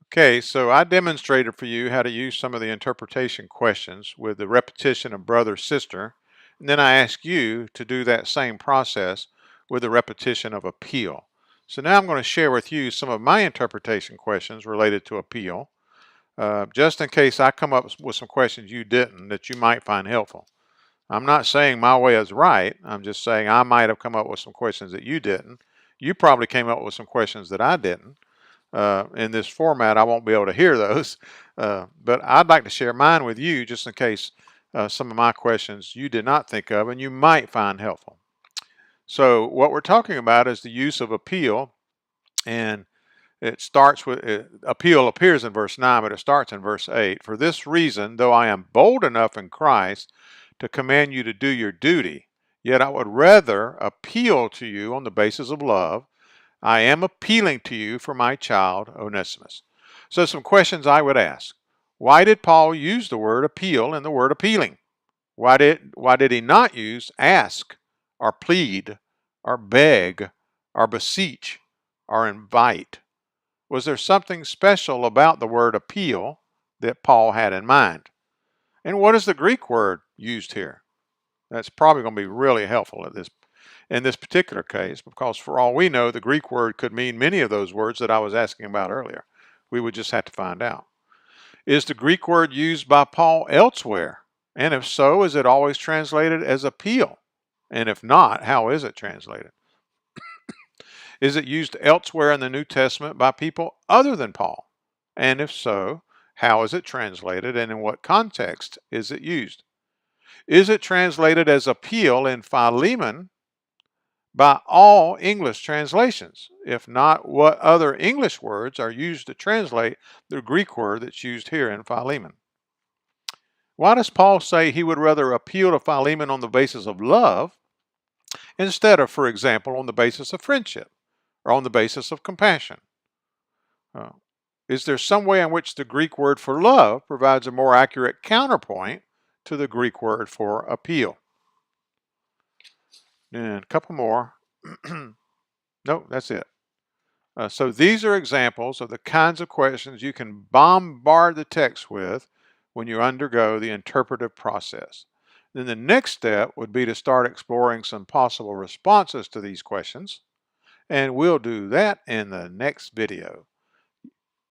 Okay, so I demonstrated for you how to use some of the interpretation questions with the repetition of brother, sister, and then I asked you to do that same process with the repetition of appeal. So now I'm going to share with you some of my interpretation questions related to appeal, just in case I come up with some questions you didn't that you might find helpful. I'm not saying my way is right. I'm just saying I might have come up with some questions that you didn't. You probably came up with some questions that I didn't. In this format, I won't be able to hear those, but I'd like to share mine with you just in case some of my questions you did not think of and you might find helpful. So what we're talking about is the use of appeal, and it starts with appeal appears in verse 9, but it starts in verse 8. For this reason, though I am bold enough in Christ to command you to do your duty, yet I would rather appeal to you on the basis of love. I am appealing to you for my child, Onesimus. So some questions I would ask. Why did Paul use the word appeal and the word appealing? Why did he not use ask or plead or beg or beseech or invite? Was there something special about the word appeal that Paul had in mind? And what is the Greek word used here? That's probably going to be really helpful in this particular case, because for all we know, the Greek word could mean many of those words that I was asking about earlier. We would just have to find out. Is the Greek word used by Paul elsewhere? And if so, is it always translated as appeal? And if not, how is it translated? Is it used elsewhere in the New Testament by people other than Paul? And if so, how is it translated and in what context is it used? Is it translated as appeal in Philemon by all English translations? If not, what other English words are used to translate the Greek word that's used here in Philemon? Why does Paul say he would rather appeal to Philemon on the basis of love instead of, for example, on the basis of friendship or on the basis of compassion? Uh, is there some way in which the Greek word for love provides a more accurate counterpoint to the Greek word for appeal? And a couple more. No, that's it. So these are examples of the kinds of questions you can bombard the text with when you undergo the interpretive process. Then the next step would be to start exploring some possible responses to these questions, and we'll do that in the next video.